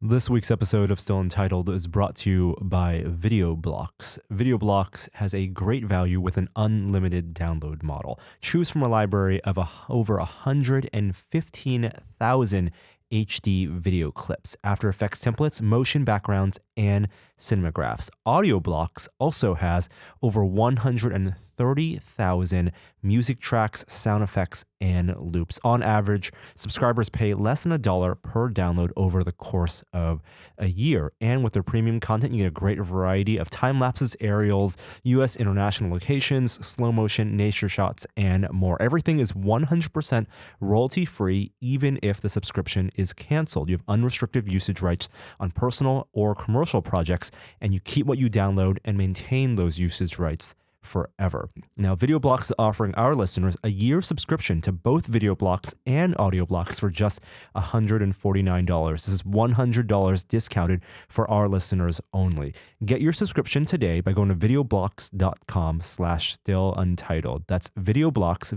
This week's episode of Still Untitled is brought to you by Video Blocks. Video Blocks has a great value with an unlimited download model. Choose from a library of over 115,000 HD video clips, After Effects templates, motion backgrounds, and cinemagraphs. Audio Blocks also has over 130,000 music tracks, sound effects, and loops. On average, subscribers pay less than $1 per download over the course of a year. And with their premium content, you get a great variety of time lapses, aerials, U.S. international locations, slow motion, nature shots, and more. Everything is 100% royalty free, even if the subscription is canceled. You have unrestricted usage rights on personal or commercial projects, and you keep what you download and maintain those usage rights forever. Now, Video Blocks is offering our listeners a year subscription to both Video Blocks and Audio Blocks for just $149. This is $100 discounted for our listeners only. Get your subscription today by going to videoblocks.com/stilluntitled. That's Videoblocks,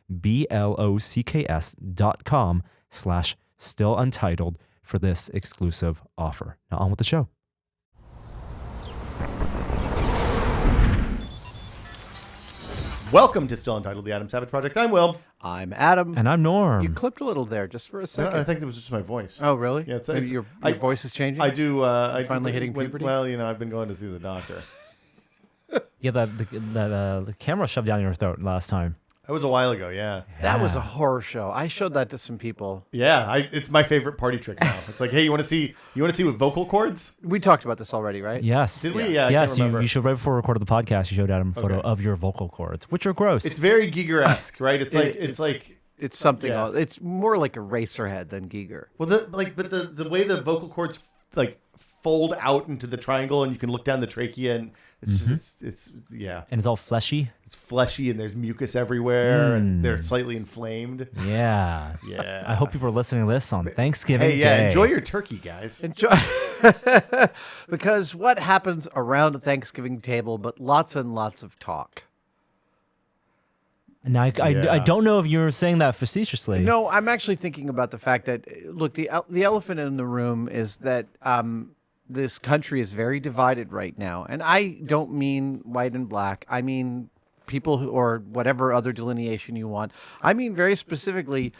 videoblocks.com/stilluntitled for this exclusive offer. Now on with the show. Welcome to Still Untitled, the Adam Savage Project. I'm Will. I'm Adam. And I'm Norm. You clipped a little there just for a second. I think that was just my voice. Oh, really? Yeah, Maybe your voice is changing? I do. Finally hitting puberty? Well, I've been going to see the doctor. Yeah, the camera shoved down your throat last time. That was a while ago, yeah. That was a horror show. I showed that to some people. Yeah, it's my favorite party trick now. It's like, hey, you want to see with vocal cords? We talked about this already, right? Yes. Did we? Yeah. Yes, I can't you showed right before we recorded the podcast. You showed Adam a photo of your vocal cords, which are gross. It's very Giger-esque, right? It's something. Yeah. It's more like a Racerhead than Giger. Well, the way the vocal cords fold out into the triangle, and you can look down the trachea, and it's and it's all fleshy. It's fleshy, and there's mucus everywhere, and they're slightly inflamed. Yeah. Yeah. I hope people are listening to this on Thanksgiving Hey, yeah, Day. enjoy your turkey, guys. Enjoy. Because what happens around a Thanksgiving table but lots and lots of talk? Now, I don't know if you're saying that facetiously. No, I'm actually thinking about the fact that, look, the elephant in the room is that this country is very divided right now. And I don't mean white and black. I mean people who, or whatever other delineation you want. I mean very specifically,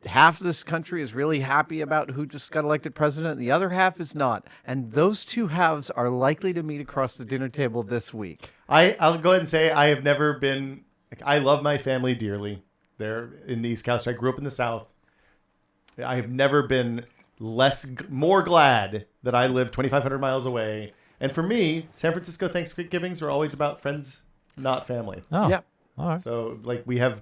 half this country is really happy about who just got elected president, and the other half is not. And those two halves are likely to meet across the dinner table this week. I'll go ahead and say I have never been... I love my family dearly. They're in the East Coast. I grew up in the South. I have never been more glad that I live 2,500 miles away. And for me, San Francisco Thanksgivings are always about friends, not family. Oh, yep. All right. So we have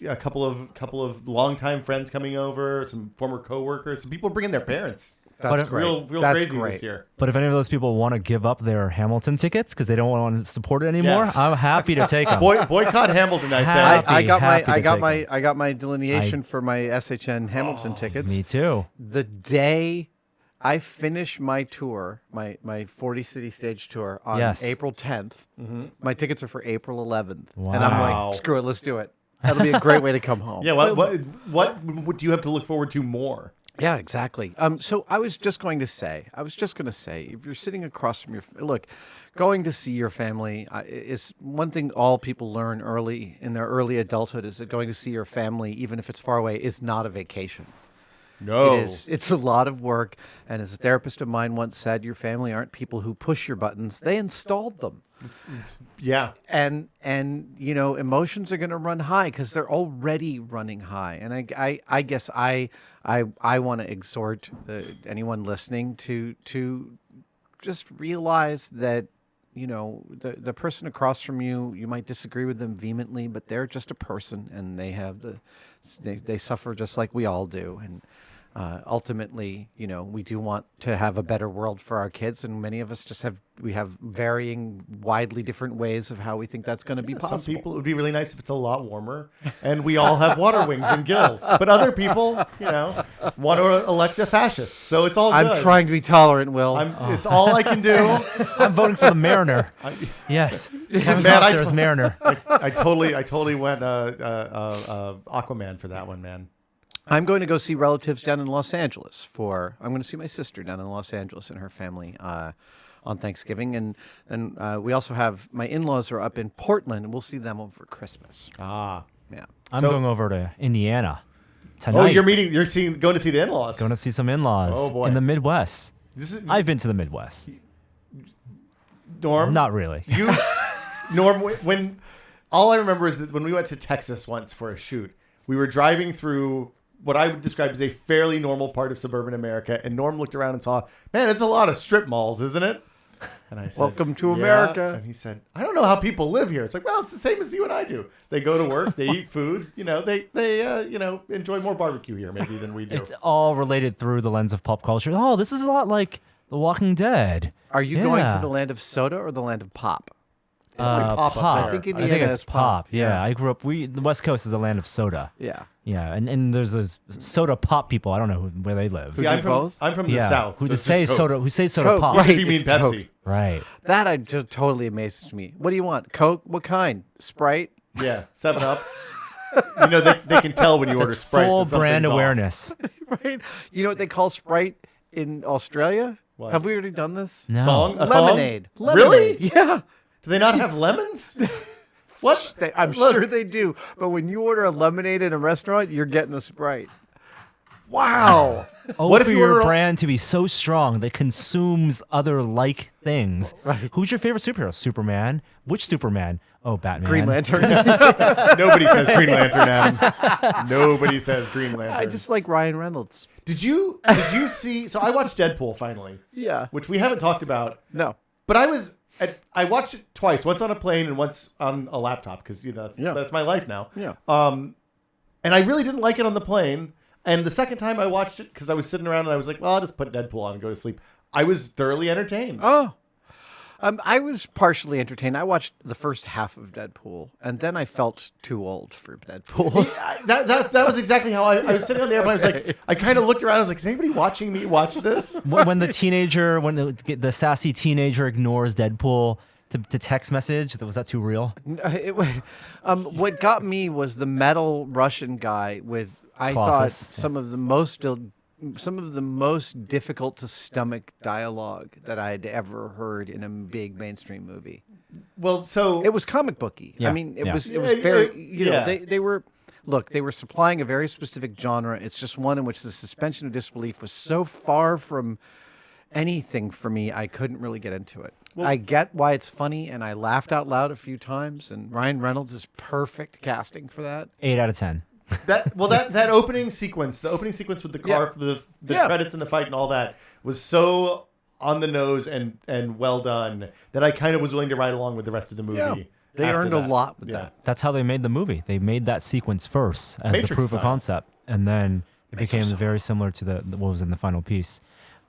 a couple of longtime friends coming over, some former coworkers, some people bringing their parents. That's great. Real That's crazy great. this year. But if any of those people want to give up their Hamilton tickets because they don't want to support it anymore, I'm happy to take them. Boycott Hamilton, I say. I got Happy my delineation for my SHN Hamilton tickets. Me too. The day I finish my tour, my 40 city stage tour on April 10th, my tickets are for April 11th. Wow. And I'm like, screw it, let's do it. That'll be a great way to come home. Yeah, what do you have to look forward to more? Yeah, exactly. So I was just going to say, if you're sitting across from look, going to see your family is one thing all people learn early in their early adulthood, is that going to see your family, even if it's far away, is not a vacation. No. It's a lot of work. And as a therapist of mine once said, your family aren't people who push your buttons. They installed them. Yeah. And emotions are going to run high because they're already running high. And I guess I want to exhort anyone listening to just realize that, the person across from you, you might disagree with them vehemently, but they're just a person, and they suffer just like we all do. And ultimately, we do want to have a better world for our kids, and many of us have varying, widely different ways of how we think that's going to be possible. Some people, it would be really nice if it's a lot warmer, and we all have water wings and gills. But other people, want to elect a fascist. So it's all good. I'm trying to be tolerant, Will. It's all I can do. I'm voting for the Mariner. Yes, Kevin Costner is Mariner. I totally went Aquaman for that one, man. I'm going to go see relatives down in Los Angeles I'm going to see my sister down in Los Angeles and her family on Thanksgiving. And we also have, my in-laws are up in Portland, and we'll see them over Christmas. Ah. Yeah. I'm So- going over to Indiana tonight. Oh, you're going to see the in-laws. Going to see some in-laws Oh, boy. in the Midwest. This is I've been to the Midwest. Norm. Not really. Norm, when all I remember is that when we went to Texas once for a shoot, we were driving through what I would describe as a fairly normal part of suburban America, and Norm looked around and saw, man, it's a lot of strip malls, isn't it? And I said, Welcome to "Yeah." America. And he said, I don't know how people live here. It's like, well, it's the same as you and I do. They go to work, they eat food, they enjoy more barbecue here maybe than we do. It's all related through the lens of pop culture. Oh, this is a lot like The Walking Dead. Are you going to Yeah. the land of soda or the land of pop? like pop up Pop. there. I think I Indiana think it's is pop. pop. Yeah, I grew up. The West Coast is the land of soda. Yeah. Yeah, and there's those soda pop people. I don't know where they live. See, do I'm from both? the yeah, South. who so just it's say just soda? Coke. Who say soda Coke, pop? right. You mean It's Pepsi? Coke. Right. That just totally amazes me. What do you want? Coke? What kind? Sprite? Yeah, 7-Up. They can tell when you order That's Sprite. full that something's brand off. awareness. Right. You know what they call Sprite in Australia? What? Have we already done this? No. Thong? A thong? Lemonade. Really? Yeah. Do they not have lemons? What? I'm Look, sure they do. But when you order a lemonade in a restaurant, you're getting a Sprite. Wow. Oh, What if for you your were- brand to be so strong that consumes other like things. Right. Who's your favorite superhero? Superman? Which Superman? Oh, Batman. Green Lantern. Nobody says Green Lantern, Adam. Nobody says Green Lantern. I just like Ryan Reynolds. Did you see? So I watched Deadpool finally, Yeah. which we haven't talked about. No. But I watched it twice, once on a plane and once on a laptop because that's my life now. Yeah. And I really didn't like it on the plane. And the second time I watched it, because I was sitting around and I was like, well, I'll just put Deadpool on and go to sleep. I was thoroughly entertained. Oh. I was partially entertained. I watched the first half of Deadpool, and then I felt too old for Deadpool. That was exactly how I was sitting on the airplane. I was like, I kind of looked around. I was like, is anybody watching me watch this? when the sassy teenager ignores Deadpool to text message, was that too real? What got me was the metal Russian guy with, I Colossus, thought, some of the most difficult to stomach dialogue that I'd ever heard in a big mainstream movie. Well, so It was comic booky. Yeah, I mean, it yeah. was Yeah, very, yeah. they were. Look, they were supplying a very specific genre. It's just one in which the suspension of disbelief was so far from anything for me, I couldn't really get into it. I get why it's funny, and I laughed out loud a few times, and Ryan Reynolds is perfect casting for that. 8 out of 10. that opening sequence, the opening sequence with the car, the Yeah. credits and the fight and all that was so on the nose and well done that I kind of was willing to ride along with the rest of the movie. Yeah. They after earned that. a lot with Yeah. that. That's how they made the movie. They made that sequence first as Matrix the proof of style. concept, and then it became style. very similar to the what was in the final piece.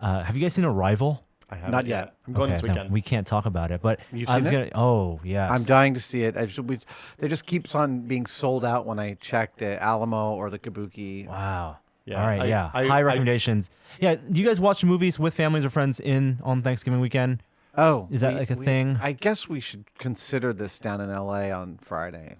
Have you guys seen Arrival? I haven't Not yet. I'm going this no, weekend. we can't talk about it, but You've I seen was it? gonna. Oh yes, I'm dying to see it. They just keeps on being sold out when I check the Alamo or the Kabuki. Wow. Yeah, All right. High recommendations. Do you guys watch movies with families or friends on Thanksgiving weekend? Oh, Is that like a thing? I guess we should consider this down in L.A. on Friday.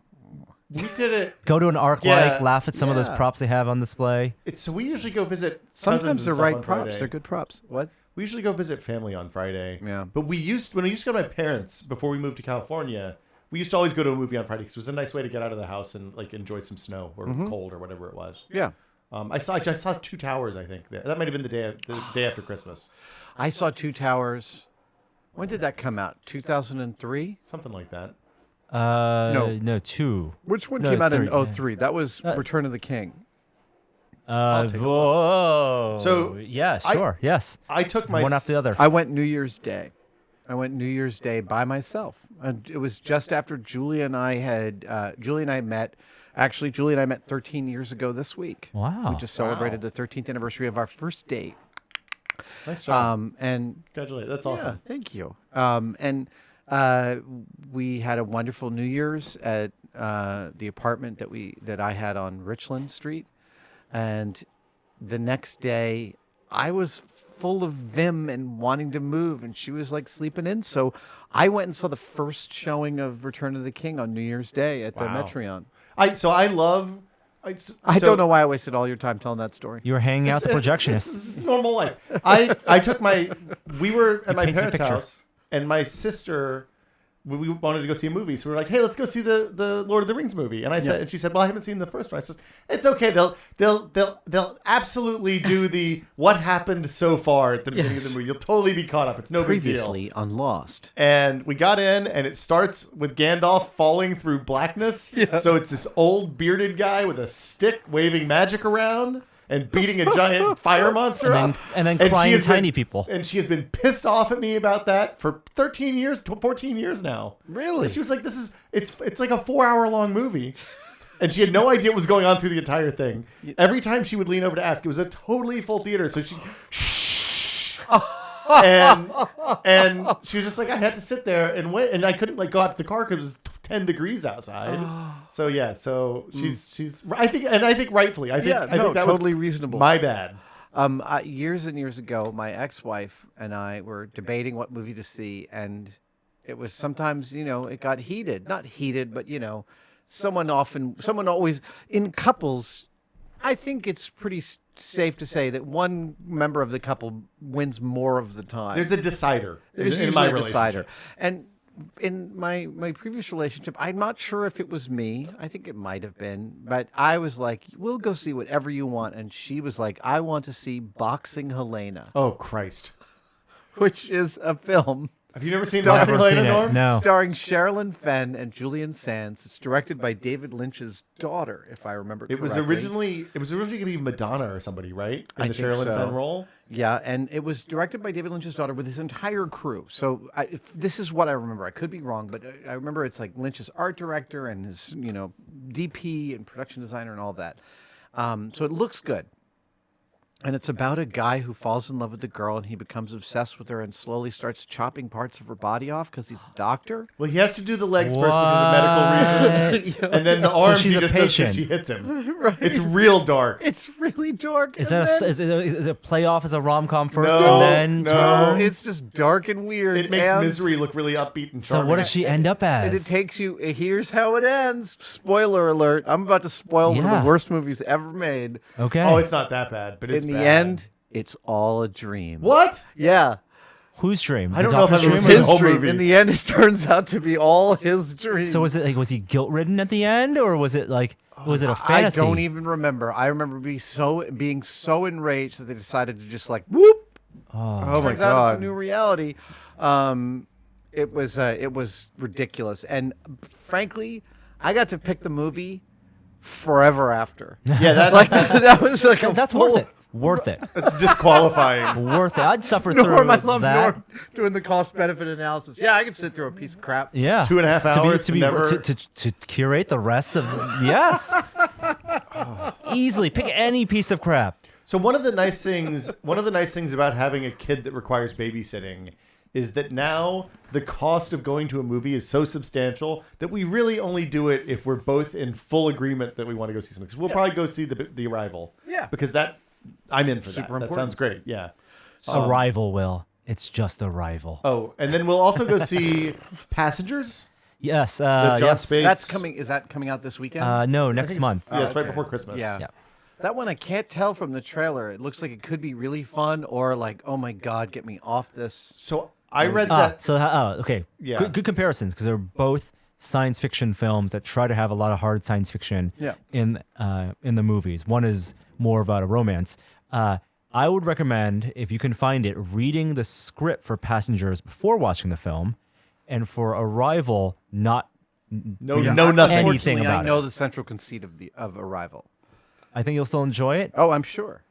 We did it. Go to an arc Yeah, laugh at some of those yeah. props they have on display. So we usually go visit. cousins Sometimes and they're stuff right on props. Friday. They're good props. What? We usually go visit family on Friday. Yeah. But when we used to go to my parents before we moved to California, we used to always go to a movie on Friday because it was a nice way to get out of the house and like enjoy some snow or cold or whatever it was. Yeah. I saw Two Towers. I think there. That might have been the day after Christmas, I saw Two Towers. When did that come out? 2003? something like that. No, 2. Which one No, came out 3, in 03? That was Return of the King. take a Whoa. So, yeah, sure, yes. I took my One after the other. I went New Year's Day. I went New Year's Day by myself. And it was just after Julie and I met. Actually, Julie and I met 13 years ago this week. Wow. We just celebrated the 13th anniversary of our first date. Nice job. And Congratulations. That's awesome. yeah, thank you. And we had a wonderful New Year's at the apartment that I had on Richland Street. And the next day, I was full of vim and wanting to move, and she was like sleeping in. So I went and saw the first showing of Return of the King on New Year's Day at the Wow. Metreon. I love I don't know why I wasted all your time telling that story. You were hanging out with the projectionist. It's normal life. I took we were at my paints a parents' picture. house, and my sister, we wanted to go see a movie, so we were like, hey, let's go see the Lord of the Rings movie. And and she said, well, I haven't seen the first one. I said, it's okay. They'll absolutely do the what happened so far at the beginning of the movie. You'll totally be caught up. It's no big deal. Previously on Lost. And we got in, and it starts with Gandalf falling through blackness. Yeah. So it's this old bearded guy with a stick waving magic around and beating a giant fire monster up. And then crying tiny people. And she has been pissed off at me about that for 13 years, 14 years now. Really? And she was like, it's like a 4-hour long movie. And she had no idea what was going on through the entire thing. Every time she would lean over to ask, it was a totally full theater. So she... and she was just like, I had to sit there and wait, and I couldn't like go out to the car because it was 10 degrees outside. So yeah, she's I think rightfully. I think that totally was reasonable. My bad. Years and years ago, my ex-wife and I were debating what movie to see, and it was sometimes, it got heated. Not heated, but someone always in couples. I think it's pretty safe to say that one member of the couple wins more of the time. There's a decider. There's in usually my a relationship. decider. And in my previous relationship, I'm not sure if it was me. I think it might have been. But I was like, we'll go see whatever you want. And she was like, I want to see Boxing Helena. Oh, Christ. Which is a film. Have you never seen Never Boxing Helena, seen it, Norm? no. Starring Sherilyn Fenn and Julian Sands. It's directed by David Lynch's daughter, if I remember correctly. It was originally going to be Madonna or somebody, right? In I the think Sherilyn so. Fenn role? Yeah, and it was directed by David Lynch's daughter with his entire crew. So this is what I remember. I could be wrong, but I remember it's like Lynch's art director and his, DP and production designer and all that. So it looks good. And it's about a guy who falls in love with the girl, and he becomes obsessed with her and slowly starts chopping parts of her body off because he's a doctor. Well, he has to do the legs first because of medical reasons. And then the arms she's he a just does patient. because she hits him. Right. It's real dark. It's really dark. Is and that then- is it play off as a rom-com first No, and then no. turn? It's just dark and weird. It makes and Misery look really upbeat and So charming. what does she end up And it as? takes you. Here's how it ends. Spoiler alert! I'm about to spoil one of Yeah. the worst movies ever made. Okay. Oh, it's not that bad, but it's In the bad. end, it's all a dream. What? Yeah, Whose dream? I don't The know if doctor's I've ever dream seen or- the his whole dream. movie. In the end, it turns out to be all his dream. So was it like, was he guilt-ridden at the end, or was it like, was it a fantasy? I don't even remember. I remember being so enraged that they decided to just like whoop. Oh my Turns out it's a God. new reality. It was ridiculous, and frankly, I got to pick the movie forever after. Yeah, that was like a That's full- worth it. Worth it. that's disqualifying. Worth it. I'd suffer Norm, through I love that. Norm doing the cost-benefit analysis. Yeah, I could sit through a piece of crap. Yeah. 2.5 hours to be never- to curate the rest of yes. Easily pick any piece of crap. So one of the nice things about having a kid that requires babysitting is that now the cost of going to a movie is so substantial that we really only do it if we're both in full agreement that we want to go see something. So we'll probably go see the Arrival. Yeah. Because I'm in for Super that. That important. sounds great. Yeah. Arrival, Will. It's just Arrival. Oh, and then we'll also go see Passengers. Yes. John Yes. Spates. That's coming. Is that coming out this weekend? No, next month. Yeah, it's right okay. before Christmas. Yeah. Yeah. That one I can't tell from the trailer. It looks like it could be really fun or like, oh my God, get me off this. So I read that. Okay. Yeah. Good comparisons because they're both science fiction films that try to have a lot of hard science fiction Yeah. in the movies. One is more about a romance. I would recommend, if you can find it, reading the script for Passengers before watching the film, and for Arrival, not No, reading no, nothing. anything Unfortunately, about I know it. the central conceit of Arrival. I think you'll still enjoy it. Oh, I'm sure.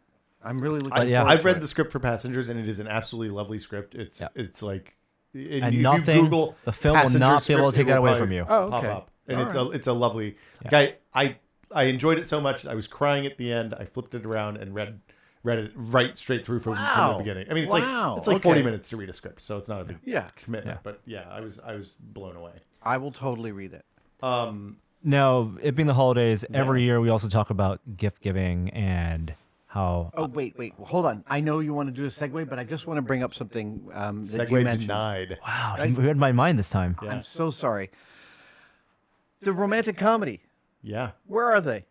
I'm really looking. yeah. forward I've to read it. the script for Passengers, and it is an absolutely lovely script. It's like, And if nothing, you Google the film will Passenger not be able to script, take it that will away probably from you. Oh, pop okay. up. And All it's a lovely. Like I enjoyed it so much. I was crying at the end. I flipped it around and read it right straight through from Wow. the beginning. I mean, it's Wow. like 40 Okay. minutes to read a script, so it's not a big Yeah. commitment. Yeah. But yeah, I was blown away. I will totally read it. Now, it being the holidays, every year we also talk about gift giving and how. Oh, wait. Hold on. I know you want to do a segue, but I just want to bring up something that you Segue mentioned. denied. Wow, you read my mind this time. Yeah. I'm so sorry. The romantic comedy. Yeah. Where are they?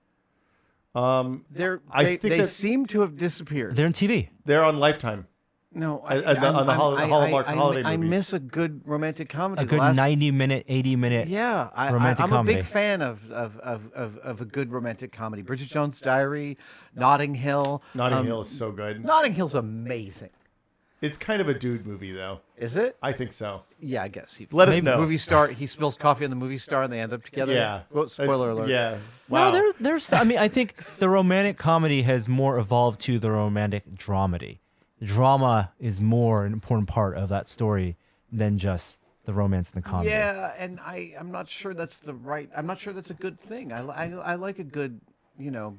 I think they that seem to have disappeared. They're on TV. they're on Lifetime. No, on the Hallmark holiday I movies. miss a good romantic comedy. A good 90-minute, 80-minute Yeah, romantic I'm comedy. a big fan of a good romantic comedy. Bridget Jones' Diary, Notting Hill. Notting Hill is so good. Notting Hill's amazing. It's kind of a dude movie, though. Is it? I think so. Yeah, I guess. Let us know. Movie star. He spills coffee on the movie star, and they end up together. Yeah. Well, spoiler alert. Yeah. Wow. No, there's. I mean, I think the romantic comedy has more evolved to the romantic dramedy. Drama is more an important part of that story than just the romance and the comedy. Yeah, and I'm not sure that's the right. I'm not sure that's a good thing. I like a good,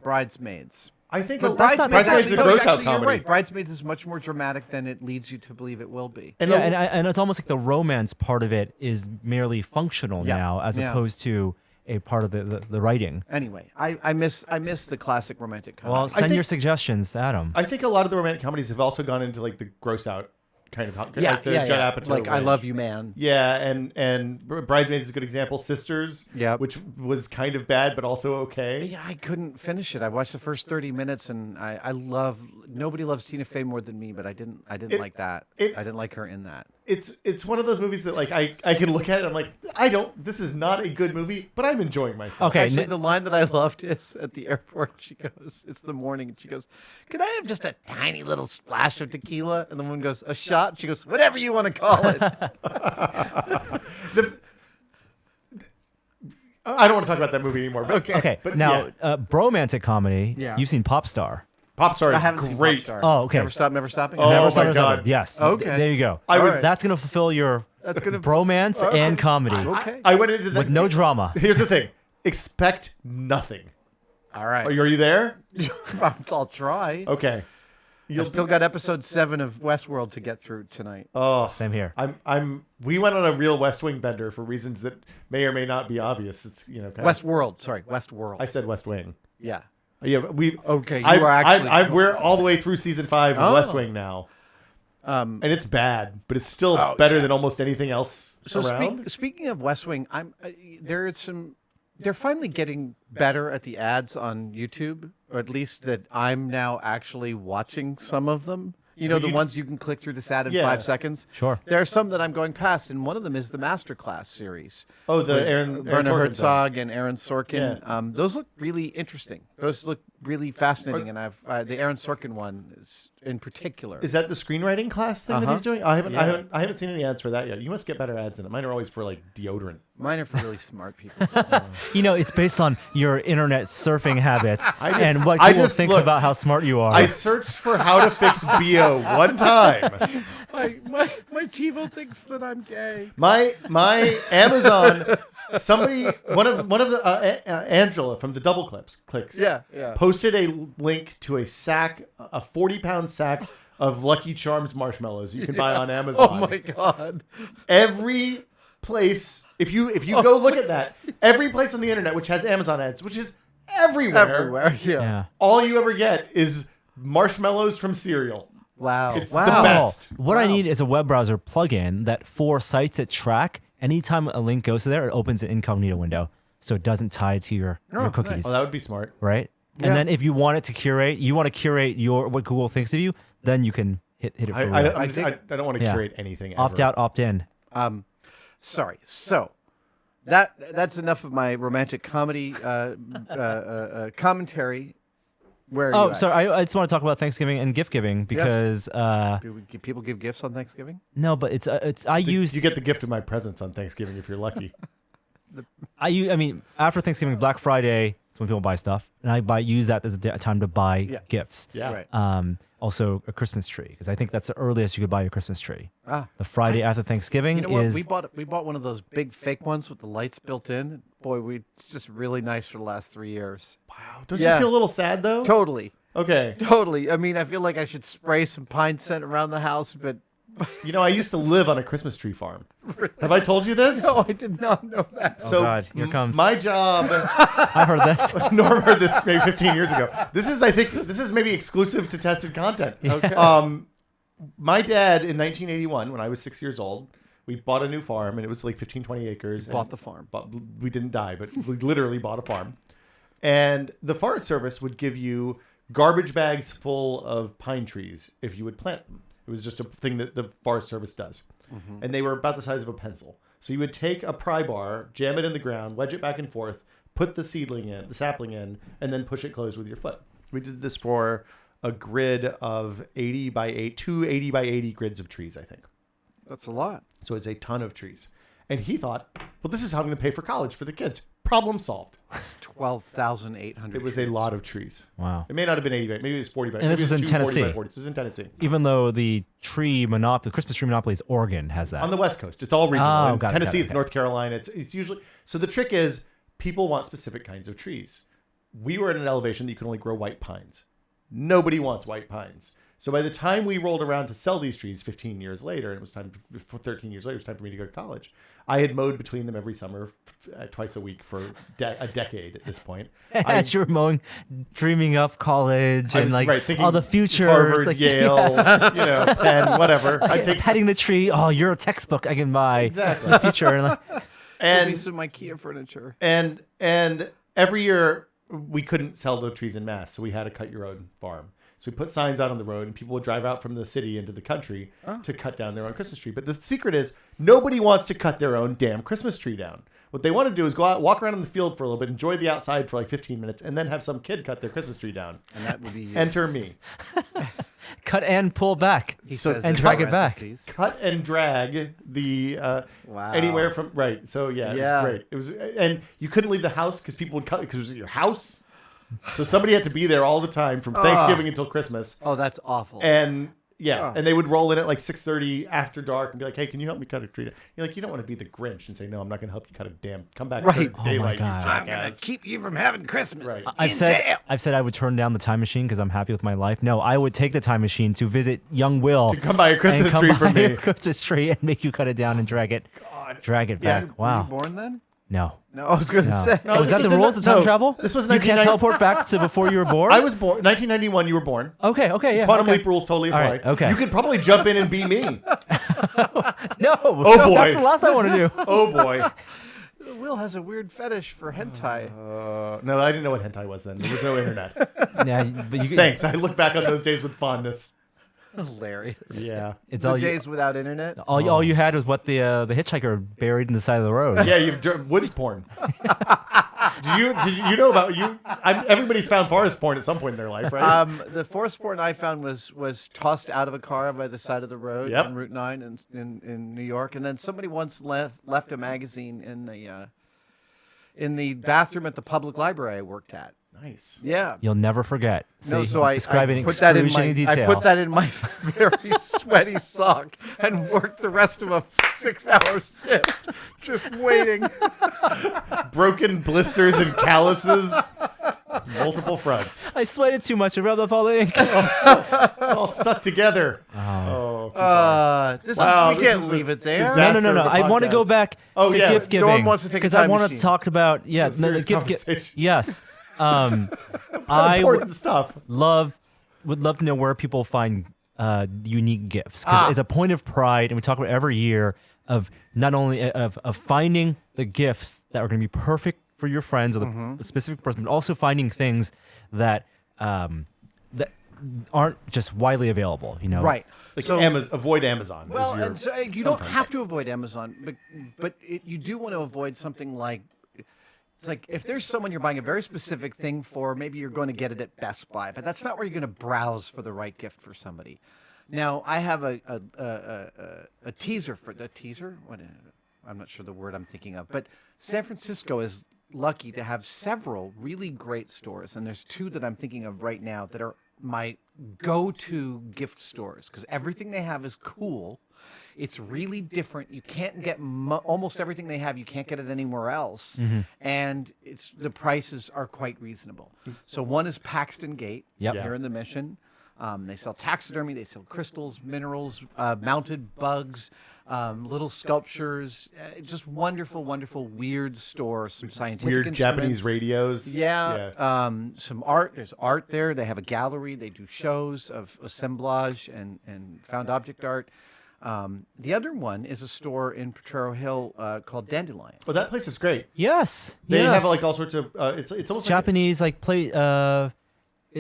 Bridesmaids. I think But Bridesmaids is a gross out You're comedy. right. Bridesmaids is much more dramatic than it leads you to believe it will be. And Yeah, and it's almost like the romance part of it is merely functional Yeah. now, as Yeah. opposed to a part of the writing. Anyway, I miss the classic romantic comedy. Well, send think- your suggestions to Adam. I think a lot of the romantic comedies have also gone into like the gross out kind of like the Judd Apatow like I range. Love You Man. Yeah, and Bridesmaids is a good example. Sisters, Yep. which was kind of bad but also okay. Yeah, I couldn't finish it. I watched the first 30 minutes, and I love. Nobody loves Tina Fey more than me, but I didn't like that. I didn't like her in that. It's one of those movies that like I can look at it. I'm like, this is not a good movie, but I'm enjoying myself. Okay, Actually, the line that I loved is at the airport. She goes, "It's the morning," and she goes, "Could I have just a tiny little splash of tequila?" And the woman goes, "A shot." She goes, "Whatever you want to call it." I don't want to talk about that movie anymore. But, Okay, but now yeah. bromantic comedy. Yeah. You've seen Pop Star. Popstar I is haven't seen great. Popstar. Oh, okay. Never Stop, Never Stopping. Oh, Never my Stop, Never Stop. God. Yes. Okay. There you go. I was- That's gonna fulfill your That's gonna- bromance and comedy Okay. I went into the with no drama. Here's the thing: expect nothing. All right. Are you there? I'll try. Okay. You've still got episode 7 of Westworld to get through tonight. Oh, Same here. We went on a real West Wing bender for reasons that may or may not be obvious. It's kind of- Westworld. Sorry, Westworld. I said West Wing. Yeah. Yeah, but we. Okay, you are actually. we're all the way through season 5 of Oh. West Wing now, and it's bad, but it's still Oh, better yeah. than almost anything else So around. speaking of West Wing, there is some. They're finally getting better at the ads on YouTube, or at least that I'm now actually watching some of them. You know, the ones you can click through this ad in Yeah. 5 seconds. Sure. There are some that I'm going past, and one of them is the Masterclass series. Oh, the with Aaron Werner Sorkin Herzog and Aaron Sorkin. Yeah. Those look really interesting. Those look really fascinating, and I've the Aaron Sorkin one is in particular. Is that the screenwriting class thing that Uh-huh. he's doing? I haven't Yeah. seen any ads for that yet. You must get better ads in it. Mine are always for like deodorant. Mine are for really smart people. It's based on your internet surfing habits and what I Google just thinks look- about how smart you are. I searched for how to fix BO one time. my TiVo thinks that I'm gay. My Amazon, one of the Angela from the Double Clicks, Yeah. posted a link to a 40-pound sack of Lucky Charms marshmallows you can buy on Amazon. Oh my god. Every place, if you go look at that, every place on the internet which has Amazon ads, which is everywhere, yeah. all you ever get is marshmallows from cereal. Wow. It's wow. the best. What I need is a web browser plugin that for sites that track, anytime a link goes to there, it opens an incognito window. So it doesn't tie to your cookies. nice. Well, that would be smart. Right? Yeah. And then if you want it to curate, you want to curate what Google thinks of you, then you can hit it for I real. don't want to Yeah. curate anything. Ever. Opt out, opt in. Sorry. So that's enough of my romantic comedy commentary. Where are you Oh, at? sorry. I just want to talk about Thanksgiving and gift giving because Do people give gifts on Thanksgiving? no, but I use You get the gift of my presents on Thanksgiving if you're lucky. after Thanksgiving, Black Friday is when people buy stuff, and I use that as a time to buy Yeah. gifts. Yeah. Right. Also a Christmas tree because I think that's the earliest you could buy your Christmas tree. Ah. The Friday after Thanksgiving You know what? is We bought one of those big fake ones with the lights built in. Boy, it's just really nice for the last 3 years. Wow. Don't Yeah. you feel a little sad though? Totally. Okay. Totally. I mean, I feel like I should spray some pine scent around the house, but You know, I used to live on a Christmas tree farm. Have I told you this? no, I did not know that. So God, here comes. my job. I've heard this. Norm heard this maybe 15 years ago. This is maybe exclusive to tested content. Okay. My dad in 1981, when I was 6 years old, we bought a new farm and it was like 15, 20 acres. Bought the farm. We didn't die, but we literally bought a farm. And the Forest Service would give you garbage bags full of pine trees if you would plant them. It was just a thing that the Forest Service does. And they were about the size of a pencil. So you would take a pry bar, jam it in the ground, wedge it back and forth, put the sapling in, and then push it closed with your foot. We did this for a grid of 80 by 8, two 80 by 80 grids of trees, I think. That's a lot. So it's a ton of trees. And he thought, well, this is how I'm going to pay for college for the kids. Problem solved. It's 12,800. It was a lot of trees. Wow. It may not have been 80 by, maybe it was 40 by. And this is in Tennessee. This is in Tennessee. Even though the Christmas tree monopoly is Oregon has that. On the West Coast. It's all regional. Oh, In got it, Tennessee, got it, okay. North Carolina, it's usually... So the trick is people want specific kinds of trees. We were at an elevation that you could only grow white pines. Nobody wants white pines. So by the time we rolled around to sell these trees 15 years later, and it was time for 13 years later, it was time for me to go to college. I had mowed between them every summer, twice a week for a decade at this point. As you were mowing, dreaming up college I and was, like thinking all the future. Harvard, like, Yale, yes. Penn, whatever. I take Petting the tree. Oh, you're a textbook I can buy. Exactly. In the future. And like, And some IKEA furniture. And every year we couldn't sell the trees in mass, so we had to cut your own farm. So we put signs out on the road, and people would drive out from the city into the country to cut down their own Christmas tree. But the secret is nobody wants to cut their own damn Christmas tree down. What they want to do is go out, walk around in the field for a little bit, enjoy the outside for like 15 minutes, and then have some kid cut their Christmas tree down. And that would be you. Enter me. cut and pull back. He says and in drag it back. parentheses. Cut and drag the Wow. anywhere from right. So yeah, it was great. It was, and you couldn't leave the house because people would cut because it was your house. So somebody had to be there all the time from Thanksgiving until Christmas. Oh, that's awful. And and they would roll in at like 6:30 after dark and be like, "Hey, can you help me cut a tree?" You're like, you don't want to be the Grinch and say, "No, I'm not going to help you cut a damn. Come back Right. for Oh my daylight, you God. I'm gonna jackass." keep you from having Christmas. Right. I've said I would turn down the time machine because I'm happy with my life. No, I would take the time machine to visit young Will To come buy a and Christmas come tree buy for a me. Christmas tree and make you cut it down and drag it back. Were you Wow. born then? No. No, I was gonna No. say. No, Oh, is this that was the in rules the- of time no, travel? this was You can't 1990 teleport back to before you were born? I was born 1991. You were born. Okay, yeah. Quantum okay. leap rules totally All apply. right, okay. You could probably jump in and be me. No. Oh, boy. That's the last I want to do. Oh boy. Will has a weird fetish for hentai. No, I didn't know what hentai was then. There was no internet. Yeah, but you Thanks. I look back on those days with fondness. Hilarious. Yeah. It's The all you, days without internet. all you had was what the hitchhiker buried in the side of the road. Yeah, you've woods porn. Did you know about you? Everybody's found forest porn at some point in their life, right? The forest porn I found was tossed out of a car by the side of the road Yep. on Route 9 in New York, and then somebody once left a magazine in the bathroom at the public library I worked at. Nice. Yeah. You'll never forget. No, See, so I describe it in put that in my excruciating detail. I put that in my very sweaty sock and worked the rest of a 6-hour shift just waiting. Broken blisters and calluses. Multiple fronts. I sweated too much. I rubbed off all the ink. It's all stuck together. Oh. Wow, this we can't is a leave it there. disaster. No. of a I want to go podcast. back Oh, to yeah. gift No giving. one wants to take a because I time want to machine. talk about This is a serious gift. conversation. Yes. I Important stuff. would love to know where people find unique gifts because it's a point of pride, and we talk about it every year of not only of finding the gifts that are going to be perfect for your friends or the specific person, but also finding things that that aren't just widely available. You know, Right. Like So avoid Amazon. well, is your, and so you don't sometimes. have to avoid Amazon, but you do want to avoid something like. It's like if there's someone you're buying a very specific thing for, maybe you're going to get it at Best Buy, but that's not where you're going to browse for the right gift for somebody. Now, I have a teaser for the teaser. What? I'm not sure the word I'm thinking of, but San Francisco is lucky to have several really great stores, and there's two that I'm thinking of right now that are my go-to gift stores because everything they have is cool. It's really different. You can't get almost everything they have. You can't get it anywhere else, and the prices are quite reasonable. So one is Paxton Gate Yep. here in the Mission. They sell taxidermy. They sell crystals, minerals, mounted bugs, little sculptures. Just wonderful, wonderful, weird store. Some scientific weird Japanese instruments. radios. Yeah. Some art. There's art there. They have a gallery. They do shows of assemblage and found object art. The other one is a store in Potrero Hill called Dandelion. Oh, that place is great. Yes. They yes. have like all sorts of. It's almost Japanese like plate.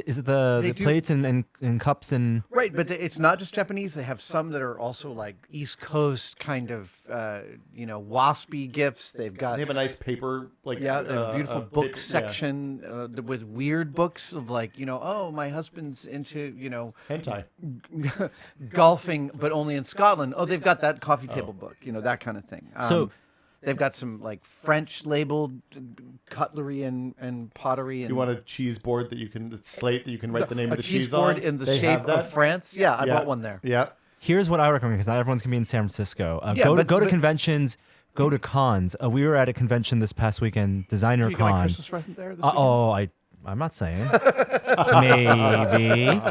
Is it the do- plates and cups and Right, but it's not just Japanese. They have some that are also like East Coast kind of, waspy gifts. They've got they have a nice paper like they have a beautiful book paper- yeah. section with weird books of like, oh, my husband's into, hentai. golfing, but only in Scotland. Oh, they've got that coffee table book, that kind of thing. So- they've got some like French labeled cutlery and pottery. And You want a cheese board that you can slate that you can write the name a of the cheese cheese board on? in the They shape have that? of France? Yeah, I Yeah. bought one there. Yeah. Here's what I recommend because not everyone's gonna be in San Francisco. Yeah, Go to but- conventions, go to cons. We were at a convention this past weekend, Designer You got a Con. Christmas present there this weekend? I'm not saying. Maybe.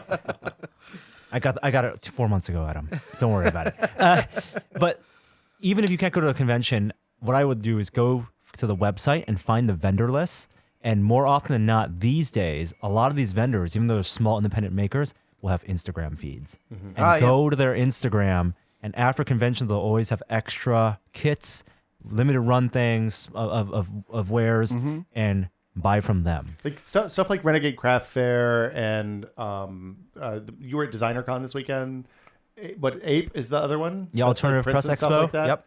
I got it 4 months ago, Adam. Don't worry about it. But even if you can't go to a convention, what I would do is go to the website and find the vendor lists. And more often than not, these days, a lot of these vendors, even though they're small independent makers, will have Instagram feeds. And go to their Instagram. And after conventions, they'll always have extra kits, limited run things of wares, and buy from them. Like stuff like Renegade Craft Fair and you were at Designer Con this weekend. But Ape is the other one. Yeah, That's like Alternative Prince Press and stuff Expo. Like that. Yep.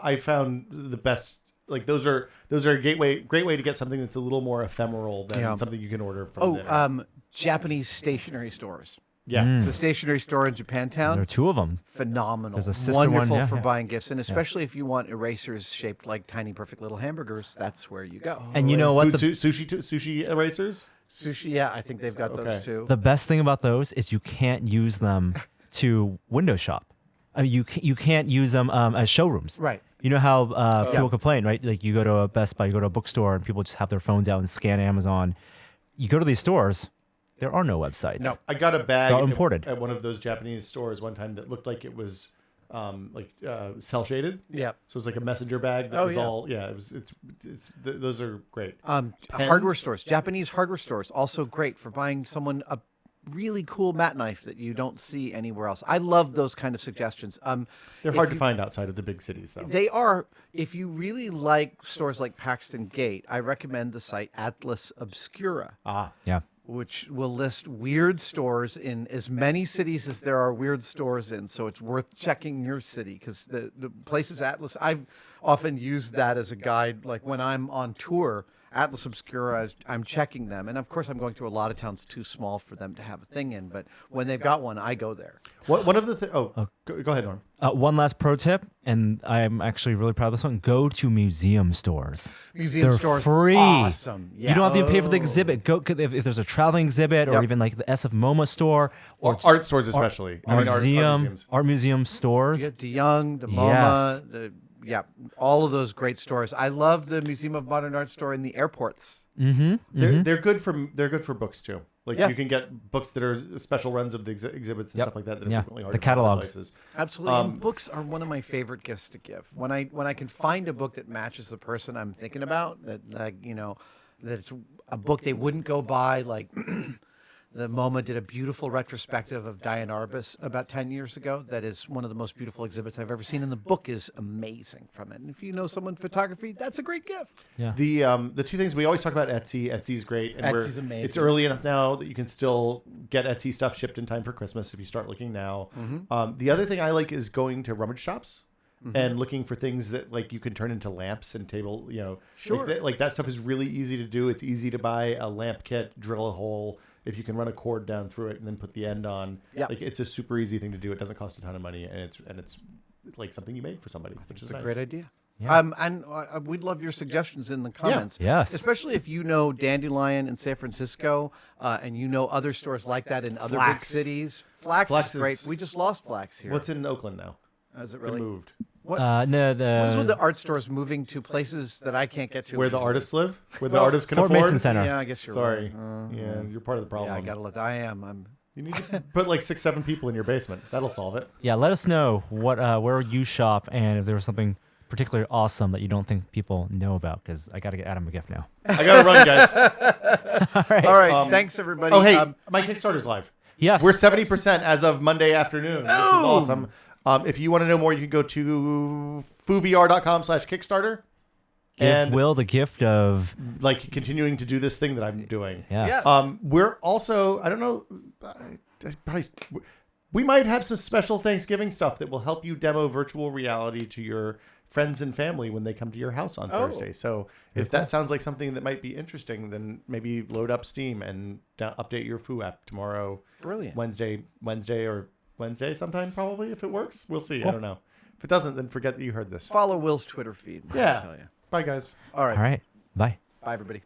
I found the best. Like those are a great way to get something that's a little more ephemeral than something you can order from there. Japanese stationery stores. Yeah. The stationery store in Japantown. There are two of them. Phenomenal. There's a sister one, Wonderful yeah, for yeah. buying gifts. And especially if you want erasers shaped like tiny, perfect little hamburgers, that's where you go. And you know what? Sushi erasers. Sushi, yeah, I think they've got Okay. those too. The best thing about those is you can't use them to window shop. I mean, you can't use them as showrooms. Right. You know how people complain, right? Like you go to a Best Buy, you go to a bookstore, and people just have their phones out and scan Amazon. You go to these stores, there are no websites. No, I got a bag They're imported. at one of those Japanese stores one time that looked like it was cell shaded. Yeah. So it was like a messenger bag that Oh, was yeah. all those are great. Hardware stores, Japanese hardware stores, also great for buying someone a really cool mat knife that you don't see anywhere else. I love those kind of suggestions. They're hard to find outside of the big cities though. They are. If you really like stores like Paxton Gate, I recommend the site Atlas Obscura, Yeah. which will list weird stores in as many cities as there are weird stores in. So it's worth checking your city because the places Atlas, I've often used that as a guide. Like when I'm on tour, Atlas Obscura, I'm checking them. And of course, I'm going to a lot of towns too small for them to have a thing in. But when they've got one, I go there. One of the go ahead, Norm. One last pro tip, and I'm actually really proud of this one. Go to museum stores. Museum They're stores, free. awesome. Yeah. You don't have to even pay for the exhibit. Go if there's a traveling exhibit, or Yep. even like the SF MoMA store, Or art stores especially. I mean, art museums. art museum stores. You get DeYoung, the MoMA, all of those great stores. I love the Museum of Modern Art store in the airports. They're good for books too. Like Yeah. you can get books that are special runs of the exhibits and stuff like that. That are Yeah. frequently hard The to find catalogs. places. Absolutely. And books are one of my favorite gifts to give. When I can find a book that matches the person I'm thinking about, that that it's a book they wouldn't go buy. Like the MoMA did a beautiful retrospective of Diane Arbus about 10 years ago. That is one of the most beautiful exhibits I've ever seen, and the book is amazing from it. And if you know someone in photography, that's a great gift. Yeah. The two things we always talk about Etsy. Etsy's great, and Etsy's amazing. it's early enough now that you can still get Etsy stuff shipped in time for Christmas if you start looking now. The other thing I like is going to rummage shops. And looking for things that like you can turn into lamps and table, Sure. like that stuff is really easy to do. It's easy to buy a lamp kit, drill a hole. If you can run a cord down through it and then put the end on, Yeah. like it's a super easy thing to do. It doesn't cost a ton of money, and it's like something you made for somebody, which is It's a nice. great idea. Yeah. And we'd love your suggestions in the comments. Yes. Especially if you know Dandelion in San Francisco, and you know other stores like that in other big Flax. cities. Flax Flax is great. is- We just lost Flax here. What's in Oakland now? Is it It really? moved. What? No, What is with the art stores moving to places that I can't get to? Where the easily? artists live, where the Well, artists can Fort afford. Mason Center. Yeah, I guess you're Sorry, right. yeah, you're part of the problem. Yeah, I gotta let. I am. I'm. You need to put like 6-7 people in your basement. That'll solve it. Yeah, let us know what where you shop and if there was something particularly awesome that you don't think people know about, because I got to get Adam a gift now. I gotta run, guys. All right. All right. Thanks everybody. Oh, hey, my Kickstarter's live. Yes. We're 70% as of Monday afternoon, which is awesome. If you want to know more, you can go to foovr.com/Kickstarter. Give And Will the gift of like continuing to do this thing that I'm doing. yes. Yes. We're also, I don't know, we might have some special Thanksgiving stuff that will help you demo virtual reality to your friends and family when they come to your house on Thursday. So if that sounds like something that might be interesting, then maybe load up Steam and update your Foo app tomorrow. Brilliant. Wednesday sometime probably, if it works. We'll see. I don't know. If it doesn't, then forget that you heard this. Follow Will's Twitter feed. Yeah. I'll tell you. Bye, guys. All right. All right. Bye. Bye, everybody.